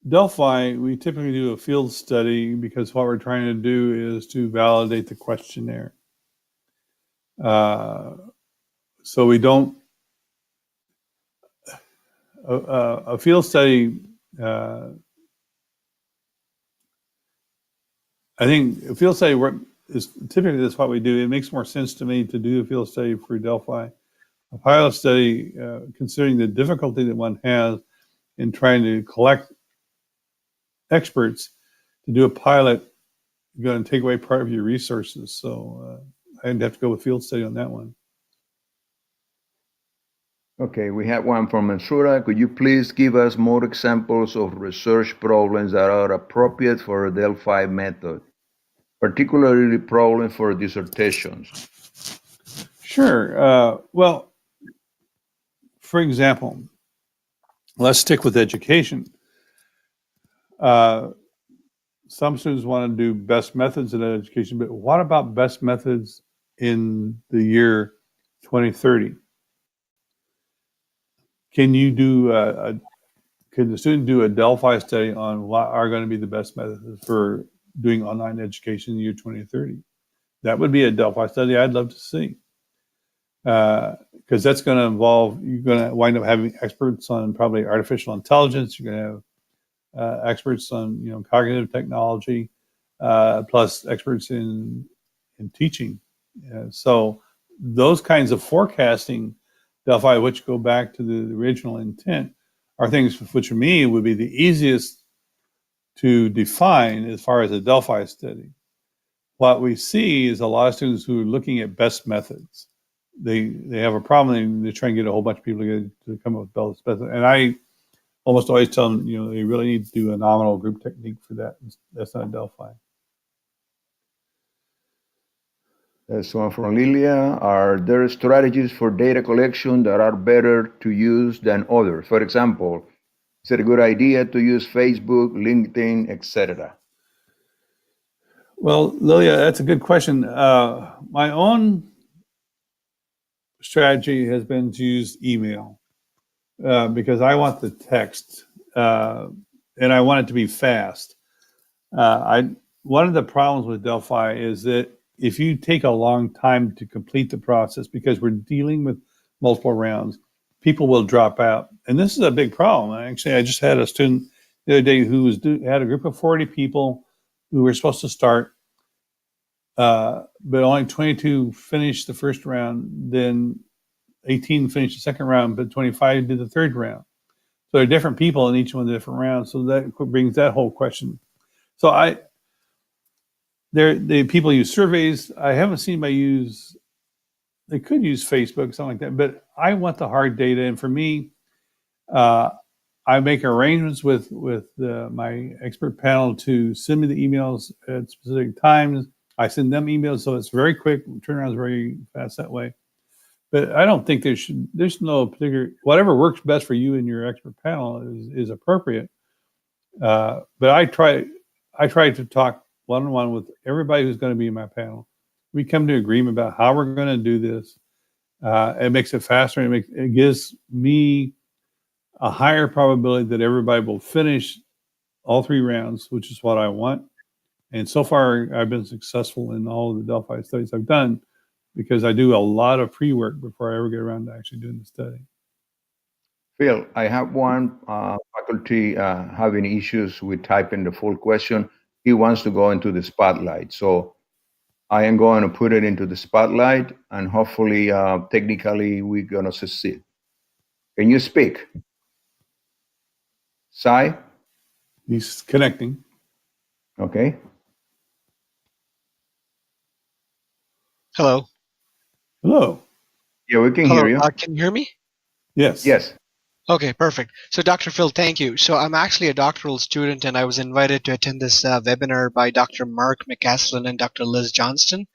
Delphi, we typically do a field study because what we're trying to do is to validate the questionnaire. So we don't. A field study. I think a field study is typically that's what we do. It makes more sense to me to do a field study for Delphi. A pilot study, considering the difficulty that one has in trying to collect experts to do a pilot, you're going to take away part of your resources. So I'd have to go with field study on that one. Okay, we have one from Mansura. Could you please give us more examples of research problems that are appropriate for a Delphi method, particularly problems for dissertations? Sure. Well, for example, let's stick with education. Some students want to do best methods in education, but what about best methods in the year 2030? Can you do can the student do a Delphi study on what are going to be the best methods for doing online education in the year 2030? That would be a Delphi study I'd love to see. Because that's going to involve, you're going to wind up having experts on probably artificial intelligence. You're going to have experts on cognitive technology, plus experts in teaching. So those kinds of forecasting Delphi, which go back to the original intent, are things which for me would be the easiest to define as far as a Delphi study. What we see is a lot of students who are looking at best methods. They have a problem. They're trying to get a whole bunch of people to come up with best methods. And I almost always tell them, they really need to do a nominal group technique for that. That's not Delphi. That's one from Lilia. Are there strategies for data collection that are better to use than others? For example, is it a good idea to use Facebook, LinkedIn, etc.? Well, Lilia, that's a good question. My own strategy has been to use email because I want the text and I want it to be fast. One of the problems with Delphi is that if you take a long time to complete the process, because we're dealing with multiple rounds, people will drop out. And this is a big problem. Actually, I just had a student the other day who had a group of 40 people who were supposed to start, but only 22 finished the first round, then 18 finished the second round, but 25 did the third round. So there are different people in each one of the different rounds. So that brings that whole question. So the people use surveys. I haven't seen anybody use they could use Facebook, something like that. But I want the hard data, and for me, I make arrangements with my expert panel to send me the emails at specific times. I send them emails, so it's very quick. Turnaround is very fast that way. But I don't think there's no particular, whatever works best for you and your expert panel is appropriate. But I try to talk one-on-one with everybody who's going to be in my panel. We come to agreement about how we're going to do this. It makes it faster, and it gives me a higher probability that everybody will finish all 3 rounds, which is what I want. And so far, I've been successful in all of the Delphi studies I've done because I do a lot of pre-work before I ever get around to actually doing the study. Phil, I have one faculty having issues with typing the full question. He wants to go into the spotlight. So I am going to put it into the spotlight, and hopefully, technically, we're going to succeed. Can you speak? Sai? He's connecting. Okay. Hello. Hello. Yeah, we can Hello. hear you. Can you hear me? Yes. Yes. Okay, perfect. So, Dr. Phil, thank you. So, I'm actually a doctoral student, and I was invited to attend this webinar by Dr. Mark McCaslin and Dr. Liz Johnston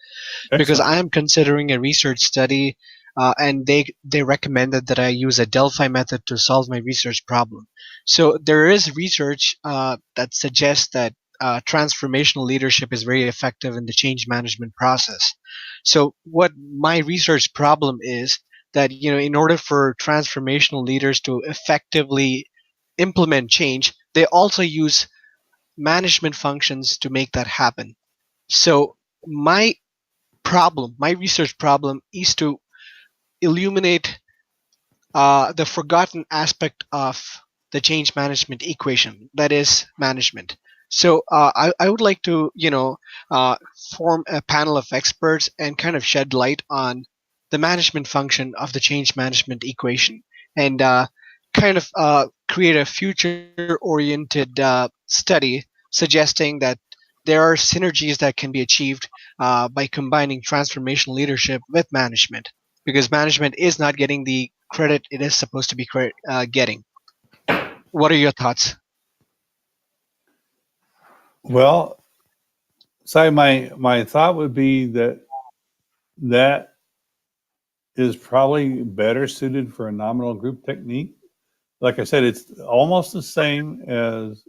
because Excellent. I am considering a research study, and they recommended that I use a Delphi method to solve my research problem. So, there is research that suggests that transformational leadership is very effective in the change management process. So, what my research problem is that in order for transformational leaders to effectively implement change, they also use management functions to make that happen. So my my research problem, is to illuminate the forgotten aspect of the change management equation, that is management. So I would like to uh, form a panel of experts and kind of shed light on the management function of the change management equation, and kind of create a future oriented study suggesting that there are synergies that can be achieved by combining transformational leadership with management, because management is not getting the credit it is supposed to be getting. What are your thoughts? Well, Sai, my thought would be that is probably better suited for a nominal group technique. Like I said, it's almost the same as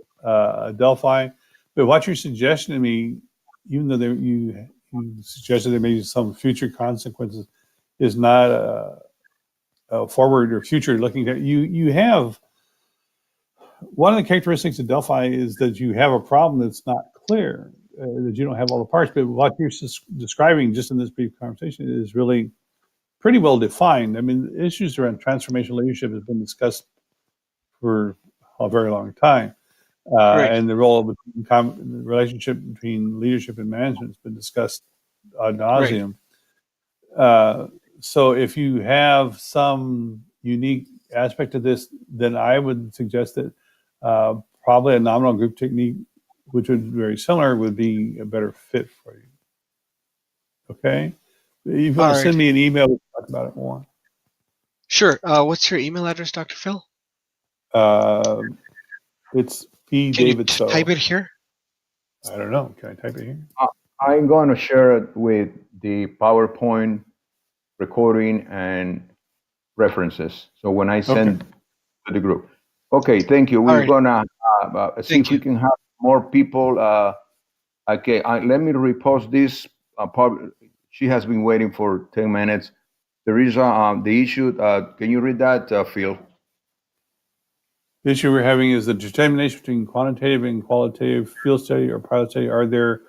Delphi, but what you're suggesting to me, even though you suggested there may be some future consequences, is not a forward or future looking. You have one of the characteristics of Delphi is that you have a problem that's not clear, that you don't have all the parts. But what you're describing just in this brief conversation is really pretty well defined. I mean, issues around transformational leadership has been discussed for a very long time. Right. And the role of the relationship between leadership and management has been discussed ad Right. nauseum. So if you have some unique aspect of this, then I would suggest that probably a nominal group technique, which would be very similar, would be a better fit for you. Okay? You've got All to right. send me an email to talk about it more. Sure. What's your email address, Dr. Phil? It's P. Can you David So. type it here? I don't know. Can I type it here? I'm going to share it with the PowerPoint recording and references. So when I send to the group. Okay, thank you. All We're right. going to see Thank if we you. can have more people. Okay, let me repost this. She has been waiting for 10 minutes. There is the issue. Can you read that, Phil? The issue we're having is the determination between quantitative and qualitative field study or pilot study. Are there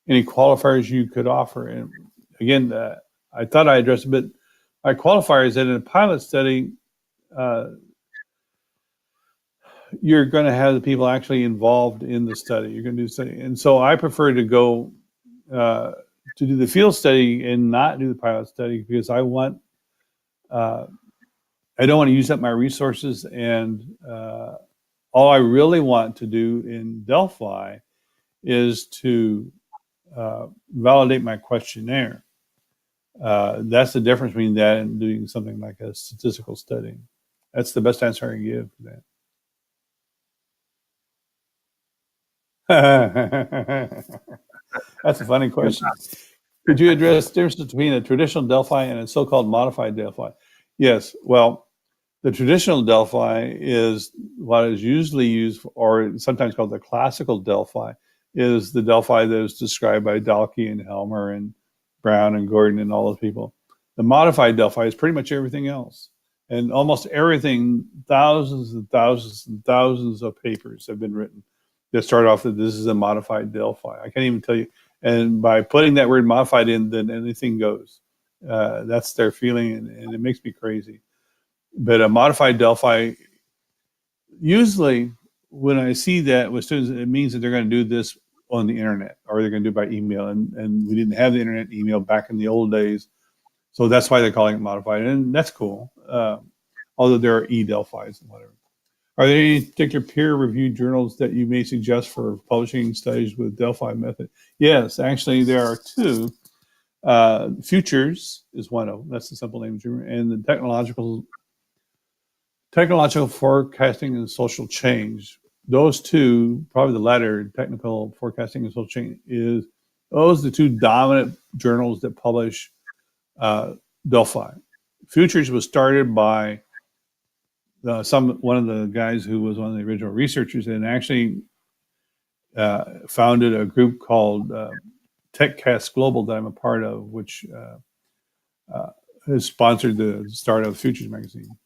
any qualifiers you could offer? And again, I thought I addressed it, but my qualifier is that in a pilot study, you're going to have the people actually involved in the study. You're going to do the study. And so I prefer to go to do the field study and not do the pilot study because I want, I don't want to use up my resources. And all I really want to do in Delphi is to validate my questionnaire. That's the difference between that and doing something like a statistical study. That's the best answer I can give for that. That's a funny question. Could you address the difference between a traditional Delphi and a so-called modified Delphi? Yes. Well, the traditional Delphi is what is usually used, or sometimes called the classical Delphi, is the Delphi that is described by Dalkey and Helmer and Brown and Gordon and all those people. The modified Delphi is pretty much everything else. And almost everything, thousands and thousands and thousands of papers have been written that start off that this is a modified Delphi. I can't even tell you. And by putting that word modified in, then anything goes. That's their feeling, and it makes me crazy. But a modified Delphi, usually when I see that with students, it means that they're going to do this on the internet, or they're going to do it by email. And we didn't have the internet email back in the old days. So that's why they're calling it modified. And that's cool. Although there are e-Delphis and whatever. Are there any particular peer-reviewed journals that you may suggest for publishing studies with Delphi method? Yes, actually there are two. Futures is one of them. That's the simple name. And the technological forecasting and social change. Those two, probably the latter, technical forecasting and social change, those are the two dominant journals that publish Delphi. Futures was started by one of the guys who was one of the original researchers, and actually founded a group called TechCast Global that I'm a part of, which has sponsored the start of Futures magazine.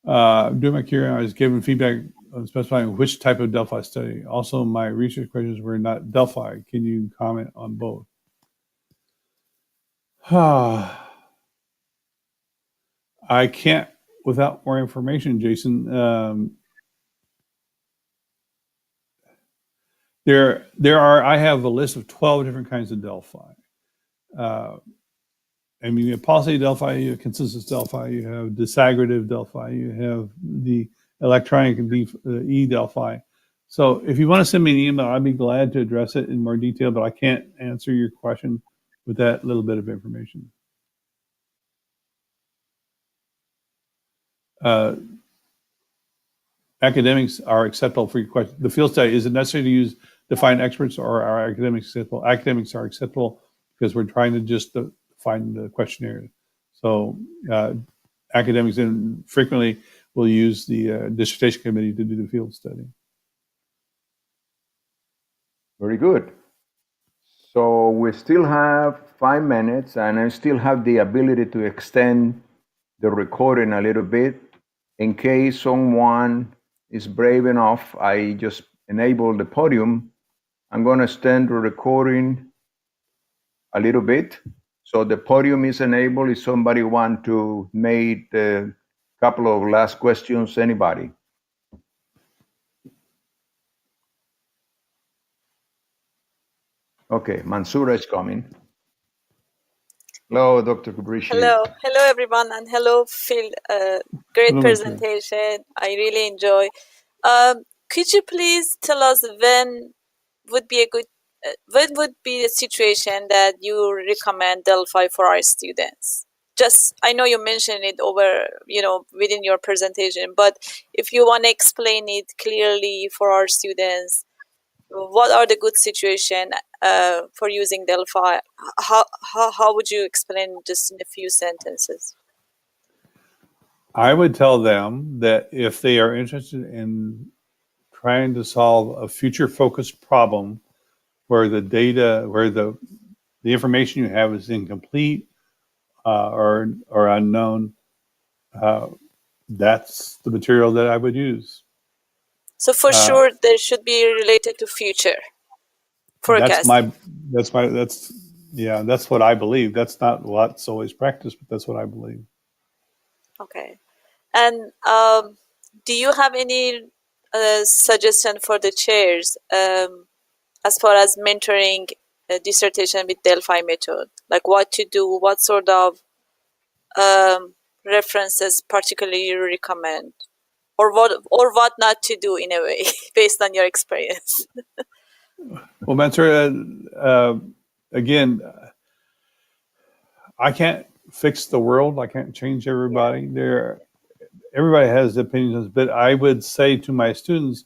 During my career, I was given feedback on specifying which type of Delphi study. Also, my research questions were not Delphi. Can you comment on both? I can't without more information, Jason. I have a list of 12 different kinds of Delphi. I mean, you have policy Delphi, you have consensus Delphi, you have disaggregative Delphi, you have the electronic e-Delphi. So if you want to send me an email, I'd be glad to address it in more detail, but I can't answer your question with that little bit of information. Academics are acceptable for your question. The field study, is it necessary to use defined experts, or are academics acceptable? Academics are acceptable because we're trying to just find the questionnaire. So academics frequently will use the dissertation committee to do the field study. Very good. So we still have 5 minutes, and I still have the ability to extend the recording a little bit. In case someone is brave enough, I just enable the podium. I'm going to extend the recording a little bit. So the podium is enabled. If somebody want to make a couple of last questions, anybody? Okay, Mansoura is coming. Hello, Dr. Kubrishi. Hello everyone, and hello Phil. Great presentation. I really enjoy. Could you please tell us when would be the situation that you recommend Delphi for our students? Just, I know you mentioned it within your presentation, but if you want to explain it clearly for our students, what are the good situation for using Delphi? How would you explain just in a few sentences? I would tell them that if they are interested in trying to solve a future-focused problem where the data, where the information you have is incomplete or unknown, that's the material that I would use. So for sure, there should be related to future forecast. That's what I believe. That's not what's always practiced, but that's what I believe. Okay. And do you have any suggestion for the chairs as far as mentoring a dissertation with Delphi method? Like what to do, what sort of references particularly you recommend? Or what not to do in a way, based on your experience? Well, Mansoura, again, I can't fix the world. I can't change everybody. Everybody has opinions, but I would say to my students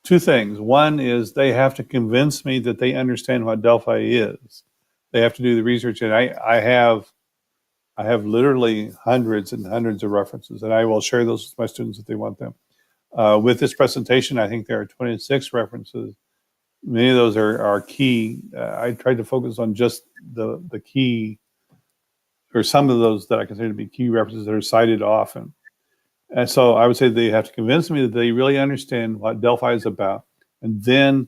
two things. One is they have to convince me that they understand what Delphi is. They have to do the research, and I have literally hundreds and hundreds of references, and I will share those with my students if they want them. With this presentation, I think there are 26 references. Many of those are key. I tried to focus on just the key, or some of those that I consider to be key references that are cited often. And so I would say they have to convince me that they really understand what Delphi is about. And then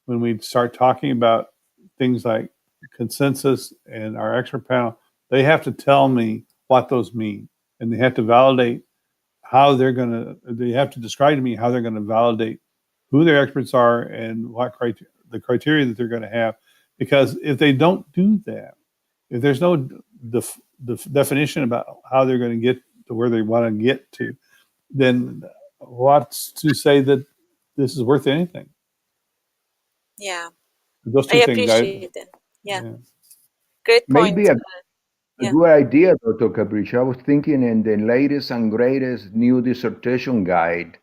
when we start talking about things like consensus and our expert panel, they have to tell me what those mean. And they have to validate how they have to describe to me how they're going to validate who their experts are and what the criteria that they're going to have. Because if they don't do that, if there's no definition about how they're going to get to where they want to get to, then what's to say that this is worth anything? Yeah, Those I two things. appreciate it. Yeah, Yeah. great point. Maybe a Yeah. good idea, Dr. Capriccio. I was thinking in the latest and greatest new dissertation guide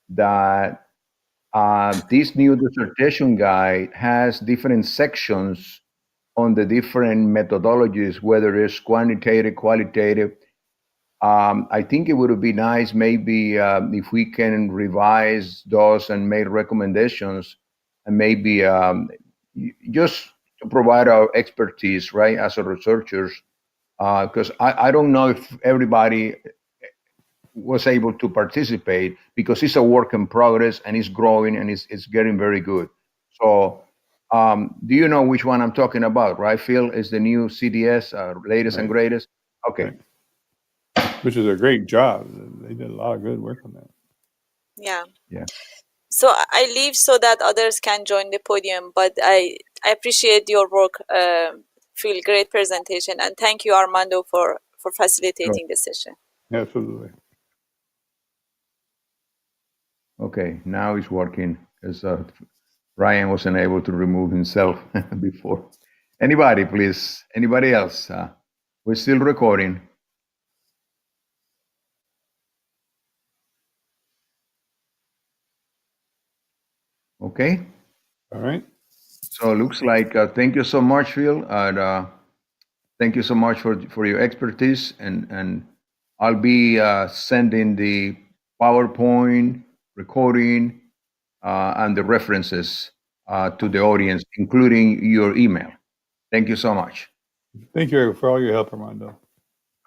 that this new dissertation guide has different sections on the different methodologies, whether it's quantitative, qualitative. I think it would be nice maybe if we can revise those and make recommendations, and maybe just to provide our expertise, right, as a researchers, because I don't know if everybody was able to participate, because it's a work in progress and it's growing and it's getting very good. So do you know which one I'm talking about, right, Phil? Is the new CDS, latest and Right. greatest? Okay. Right. Which is a great job. They did a lot of good work on that. Yeah. Yeah. So I leave so that others can join the podium, but I appreciate your work, Phil. Great presentation, and thank you, Armando, for facilitating the session. Absolutely. Okay, now it's working, because Ryan wasn't able to remove himself before. Anybody, please? Anybody else? We're still recording. Okay. All right. So it looks like thank you so much, Phil, and thank you so much for your expertise. And I'll be sending the PowerPoint recording and the references to the audience, including your email. Thank you so much. Thank you for all your help, Armando.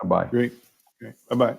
Bye-bye. Great. Okay. Bye-bye.